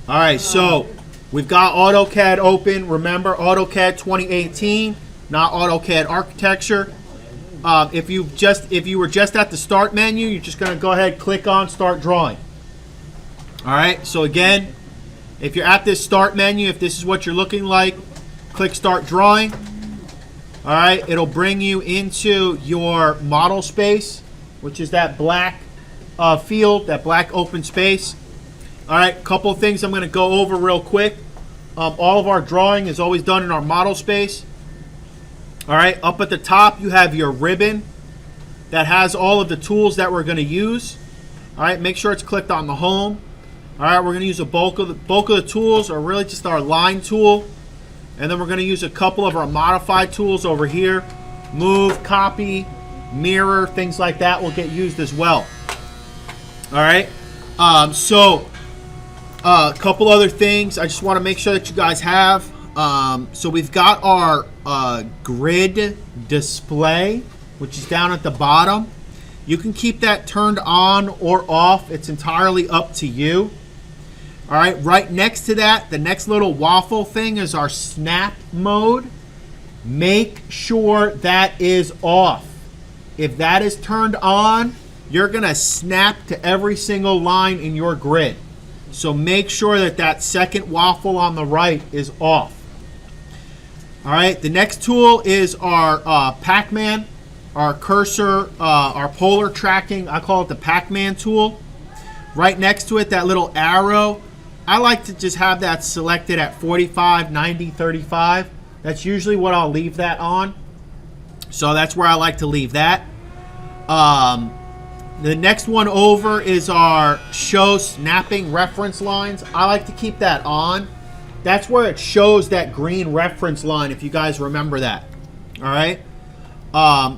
All right, so we've got AutoCAD open. Remember, AutoCAD 2018, not AutoCAD Architecture. If you were just at the Start menu, you're just going to go ahead, click on Start Drawing. All right, so again, if you're at this Start menu, if this is what you're looking like, click Start Drawing. All right, it'll bring you into your model space, which is that black field, that black open space. All right, couple of things I'm going to go over real quick. All of our drawing is always done in our model space. All right, up at the top, you have your ribbon that has all of the tools that we're going to use. All right, make sure it's clicked on the home. All right, we're going to use a bulk of the tools, or really just our line tool. And then we're going to use a couple of our modified tools over here. Move, copy, mirror, things like that will get used as well. All right, a couple other things I just want to make sure that you guys have. So we've got our grid display, which is down at the bottom. You can keep that turned on or off. It's entirely up to you. All right, right next to that, the next little waffle thing is our snap mode. Make sure that is off. If that is turned on, you're going to snap to every single line in your grid. So make sure that that second waffle on the right is off. All right, the next tool is our Pac-Man, our cursor, our polar tracking. I call it the Pac-Man tool. Right next to it, that little arrow. I like to just have that selected at 45, 90, 35. That's usually what I'll leave that on. So that's where I like to leave that. The next one over is our show snapping reference lines. I like to keep that on. That's where it shows that green reference line, if you guys remember that. All right.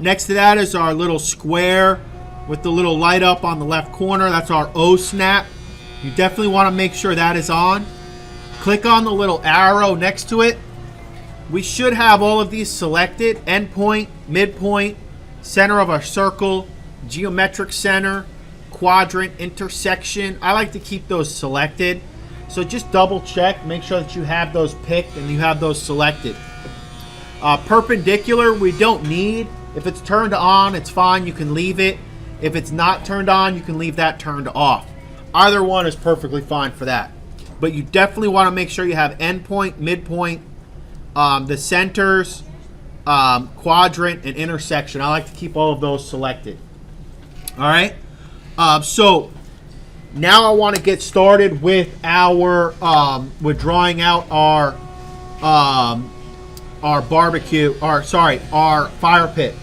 Next to that is our little square with the little light up on the left corner. That's our O snap. You definitely want to make sure that is on. Click on the little arrow next to it. We should have all of these selected: endpoint, midpoint, center of our circle, geometric center, quadrant, intersection. I like to keep those selected. So just double check, make sure that you have those picked and you have those selected. Perpendicular, we don't need. If it's turned on, it's fine, you can leave it. If it's not turned on, you can leave that turned off. Either one is perfectly fine for that. But you definitely want to make sure you have endpoint, midpoint, the centers, quadrant, and intersection. I like to keep all of those selected. All right, so now I want to get started with our with drawing out our barbecue, our fire pit.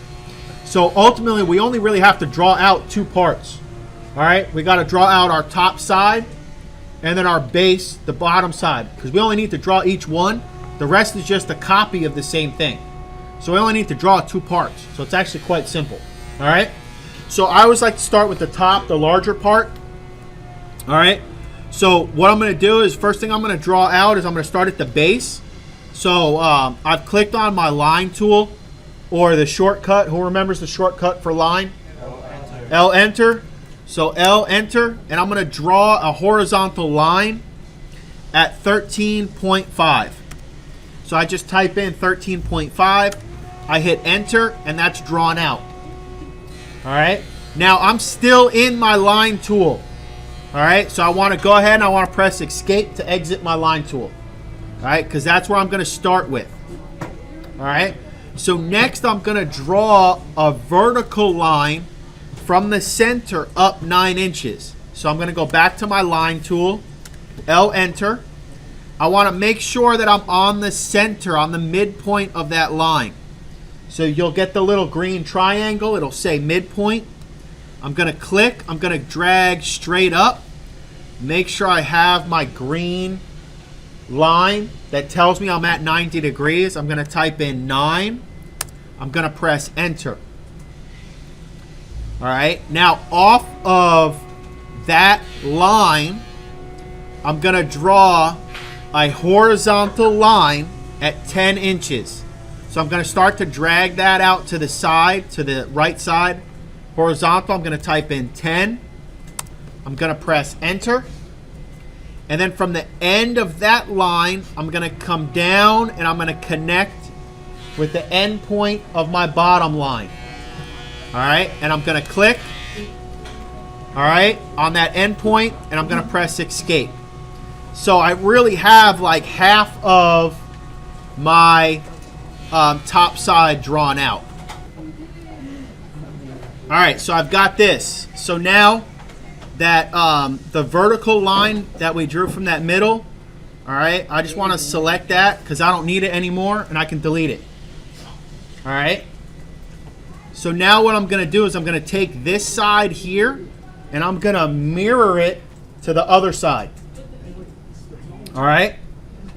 So ultimately, we only really have to draw out two parts. All right, we got to draw out our top side and then our base, the bottom side, because we only need to draw each one. The rest is just a copy of the same thing. So we only need to draw two parts. So it's actually quite simple. All right. So I always like to start with the top, the larger part. All right. So what I'm going to do is, first thing I'm going to draw out is I'm going to start at the base. So I've clicked on my line tool, or the shortcut. Who remembers the shortcut for line? L enter. So L enter, and I'm going to draw a horizontal line at 13.5. So I just type in 13.5. I hit enter, and that's drawn out. All right, now I'm still in my line tool. All right, so I want to go ahead and I want to press escape to exit my line tool. All right, because that's where I'm going to start with. All right, so next I'm going to draw a vertical line from the center up 9 inches. So I'm going to go back to my line tool, L enter. I want to make sure that I'm on the center, on the midpoint of that line. So you'll get the little green triangle. It'll say midpoint. I'm going to click. I'm going to drag straight up. Make sure I have my green line that tells me I'm at 90 degrees. I'm going to type in 9. I'm going to press enter. All right. Now off of that line, I'm going to draw a horizontal line at 10 inches. So I'm going to start to drag that out to the side, to the right side. Horizontal, I'm going to type in 10. I'm I'm going to press enter. And then from the end of that line, I'm going to come down and I'm going to connect with the end point of my bottom line. All right, and I'm going to click, all right, on that end point, and I'm going to press escape. So I really have like half of my top side drawn out. All right, so I've got this. So now that the vertical line that we drew from that middle, all right, I just want to select that because I don't need it anymore, and I can delete it. All right. So now what I'm going to do is I'm going to take this side here, and I'm going to mirror it to the other side. All right.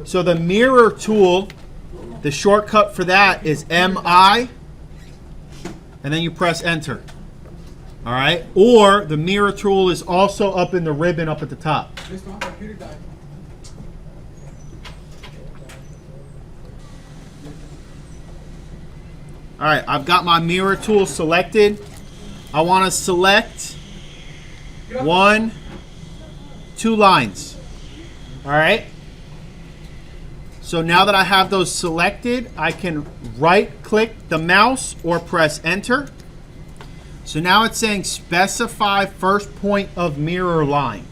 So the mirror tool, the shortcut for that is MI, and then you press enter. All right. Or the mirror tool is also up in the ribbon up at the top. All right, I've got my mirror tool selected. I want to select 1, 2 lines. All right. So now that I have those selected, I can right-click the mouse or press enter. So now it's saying specify first point of mirror line.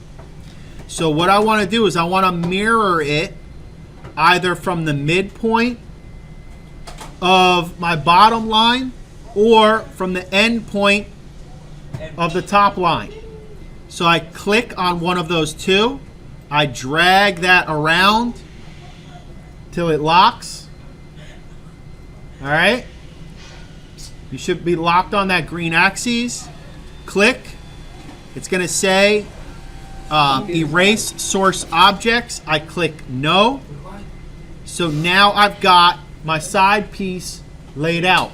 So what I want to do is I want to mirror it either from the midpoint of my bottom line or from the end point of the top line. So I click on one of those two. I drag that around till it locks. All right. You should be locked on that green axis. Click. It's going to say erase source objects. I click no. So now I've got my side piece laid out.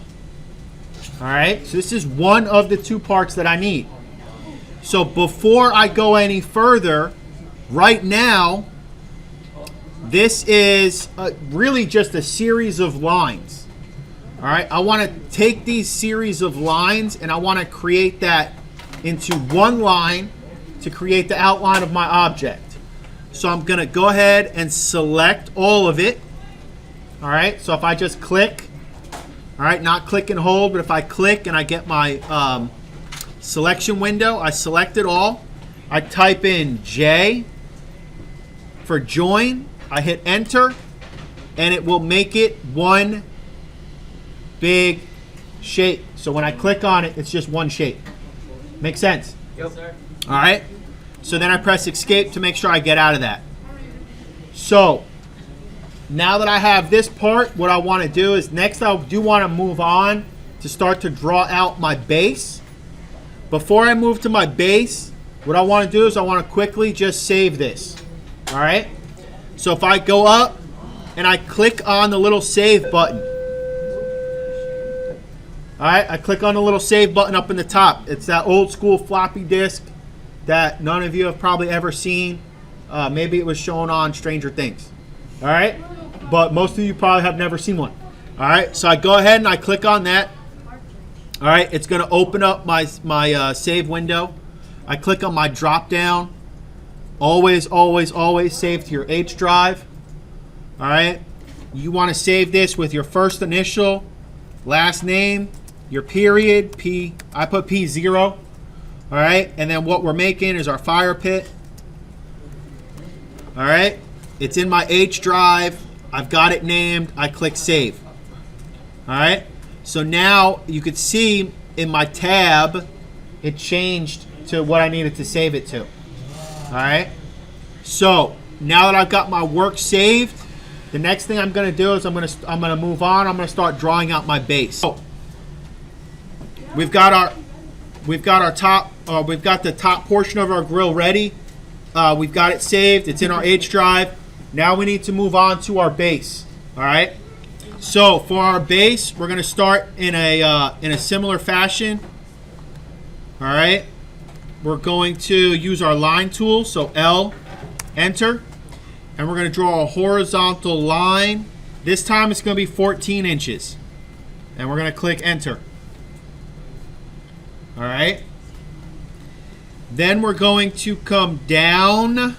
All right, so this is one of the 2 parts that I need. So before I go any further, right now, this is really just a series of lines. All right, I want to take these series of lines and I want to create that into one line to create the outline of my object. So I'm going to go ahead and select all of it. All right, so if I just click, all right, not click and hold, but if I click and I get my selection window, I select it all. I type in J for join. I hit enter, and it will make it one big shape. So when I click on it, it's just one shape. Make sense? Yep, sir. All right, so then I press escape to make sure I get out of that. So now that I have this part, what I want to do is next I do want to move on to start to draw out my base. Before I move to my base, what I want to do is I want to quickly just save this. All right. So if I go up and I click on the little save button. All right. I click on the little save button up in the top. It's that old school floppy disk that none of you have probably ever seen. Maybe it was shown on Stranger Things. All right. But most of you probably have never seen one. All right, so I go ahead and I click on that. All right, it's going to open up my save window. I click on my drop down. Always, always, always save to your H drive. All right, you want to save this with your first initial, last name, your period, P. I put P0. All right, and then what we're making is our fire pit. All right, it's in my H drive. I've got it named. I click save. All right. So now you could see in my tab, it changed to what I needed to save it to. All right. So now that I've got my work saved, the next thing I'm going to do is I'm going to move on. I'm going to start drawing out my base. So we've got the top portion of our grill ready. We've got it saved. It's in our H drive. Now we need to move on to our base. All right. So for our base, we're going to start in a similar fashion. All right. We're going to use our line tool. So L, enter, and we're going to draw a horizontal line. This time it's going to be 14 inches, and we're going to click enter. All right. Then we're going to come down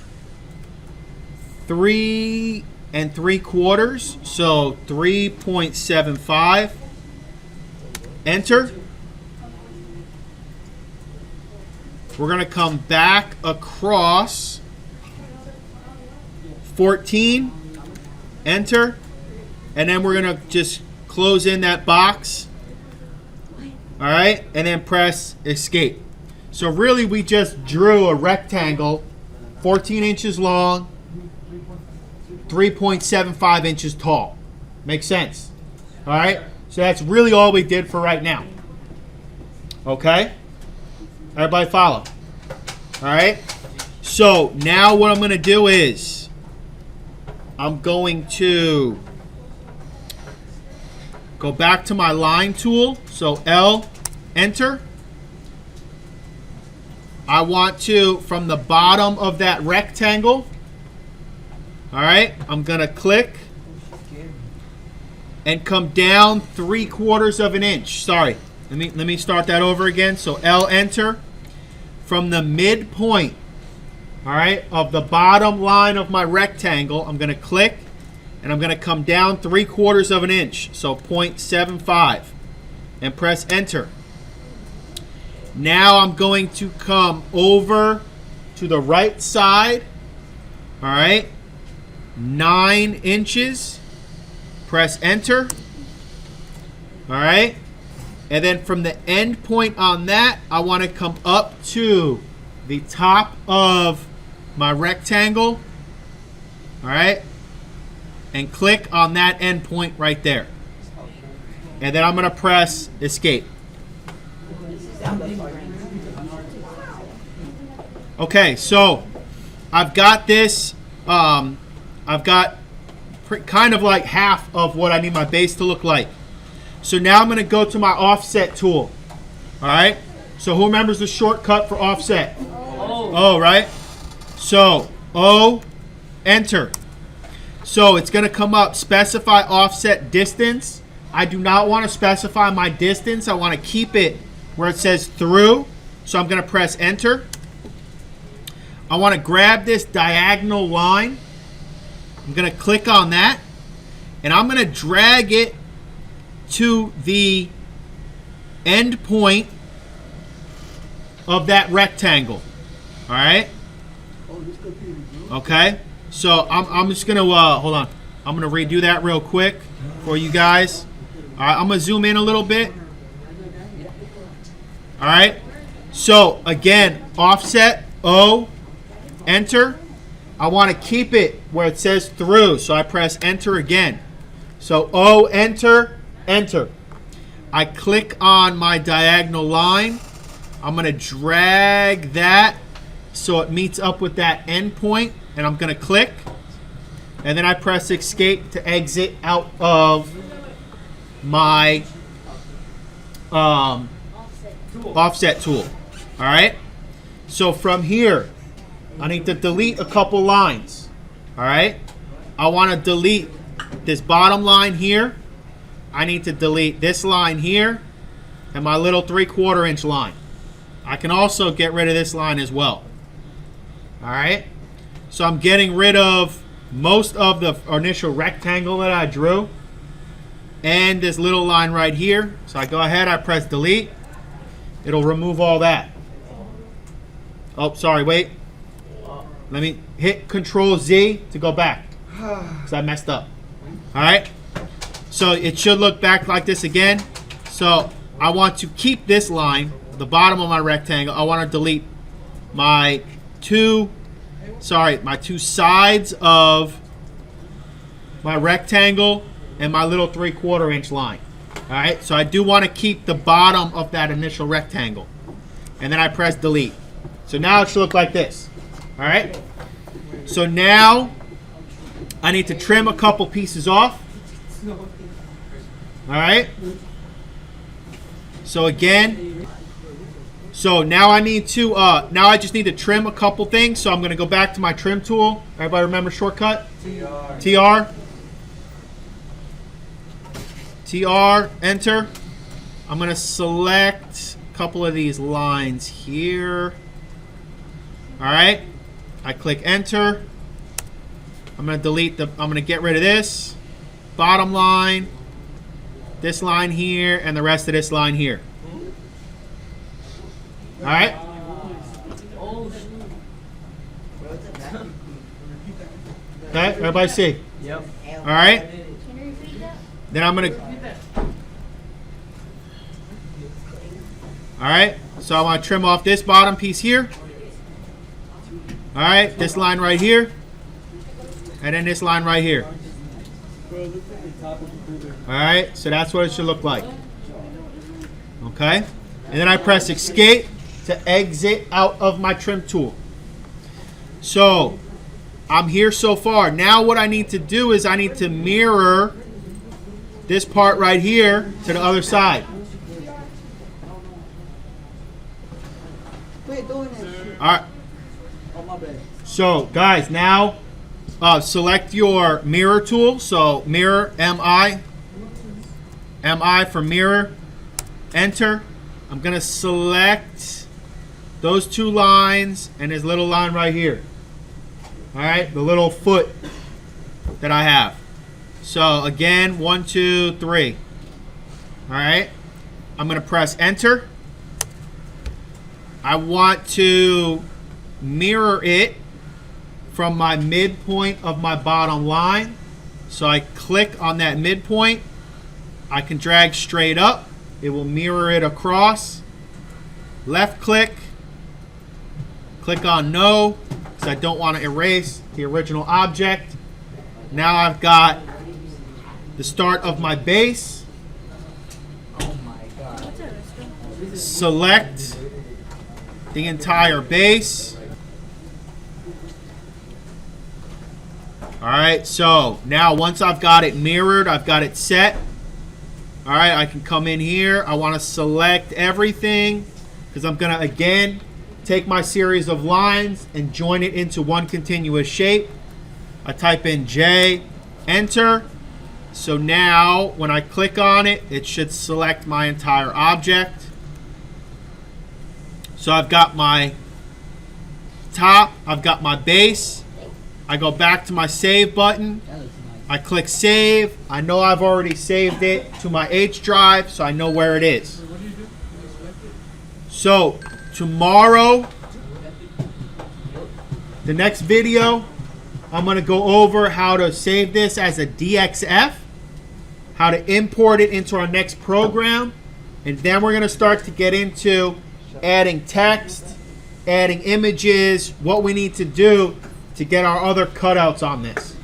3 3/4. So 3.75. Enter. We're going to come back across 14. Enter. And then we're going to just close in that box. All right. And then press escape. So really we just drew a rectangle 14 inches long, 3.75 inches tall. Makes sense. All right. So that's really all we did for right now. Okay. Everybody follow. All right. So now what I'm going to do is I'm going to go back to my line tool. So L, enter. I want to, from the bottom of that rectangle, all right, I'm going to click and come down 3/4 of an inch. Sorry, let me start that over again. So L, enter. From the midpoint, all right, of the bottom line of my rectangle, I'm going to click and I'm going to come down 3/4 of an inch. So 0.75 and press enter. Now I'm going to come over to the right side, all right, 9 inches, press enter, all right, and then from the end point on that, I want to come up to the top of my rectangle, all right, and click on that end point right there, and then I'm going to press escape. Okay, so I've got this, I've got kind of like half of what I need my base to look like. So now I'm going to go to my offset tool. All right, so who remembers the shortcut for offset? O, right? So O, enter. So it's going to come up, specify offset distance. I do not want to specify my distance. I want to keep it where it says through. So I'm going to press enter. I want to grab this diagonal line. I'm going to click on that. And I'm going to drag it to the end point of that rectangle. All right? Okay? So I'm just going to, hold on. I'm going to redo that real quick for you guys. All right, I'm going to zoom in a little bit. All right? So, again, offset, O, enter. I want to keep it where it says through, so I press enter again. So O, enter, enter. I click on my diagonal line. I'm going to drag that so it meets up with that end point, and I'm going to click. And then I press escape to exit out of my offset tool. All right? So from here, I need to delete a couple lines. All right? I want to delete this bottom line here. I need to delete this line here and my little 3/4 inch line. I can also get rid of this line as well. All right? So I'm getting rid of most of the initial rectangle that I drew and this little line right here. So I go ahead, I press delete. It'll remove all that. Oh, sorry, wait. Let me hit Control Z to go back because I messed up. All right. So it should look back like this again. So I want to keep this line, the bottom of my rectangle. I want to delete my two sides of my rectangle and my little 3/4 inch line. All right. So I do want to keep the bottom of that initial rectangle. And then I press delete. So now it should look like this. All right. So now I need to trim a couple pieces off. All right. So again, so now I need to now I just need to trim a couple things. So I'm going to go back to my trim tool. Everybody remember shortcut? TR. TR, enter. I'm going to select a couple of these lines here. All right. I click enter. I'm going to get rid of this bottom line, this line here, and the rest of this line here. All right. Okay, everybody see? Yep. All right. Then I'm going to... All right. So I want to trim off this bottom piece here. All right. This line right here. And then this line right here. All right. So that's what it should look like. Okay. And then I press escape to exit out of my trim tool. So I'm here so far. Now what I need to do is I need to mirror this part right here to the other side. All right. So guys, now select your mirror tool. So mirror, MI for mirror, enter. I'm gonna select those two lines and this little line right here. All right, the little foot that I have. So again, 1, 2, 3. All right, I'm gonna press enter. I want to mirror it from my midpoint of my bottom line. So I click on that midpoint. I can drag straight up. It will mirror it across. Left click. Click on no, because I don't want to erase the original object. Now I've got the start of my base. Oh my god. Select the entire base. All right, so now once I've got it mirrored, I've got it set. All right, I can come in here. I want to select everything because I'm going to, again, take my series of lines and join it into one continuous shape. I type in J, enter. So now when I click on it, it should select my entire object. So I've got my top, I've got my base. I go back to my save button. I click save. I know I've already saved it to my H drive, so I know where it is. So tomorrow, the next video, I'm going to go over how to save this as a DXF, how to import it into our next program, and then we're going to start to get into adding text, adding images, what we need to do to get our other cutouts on this.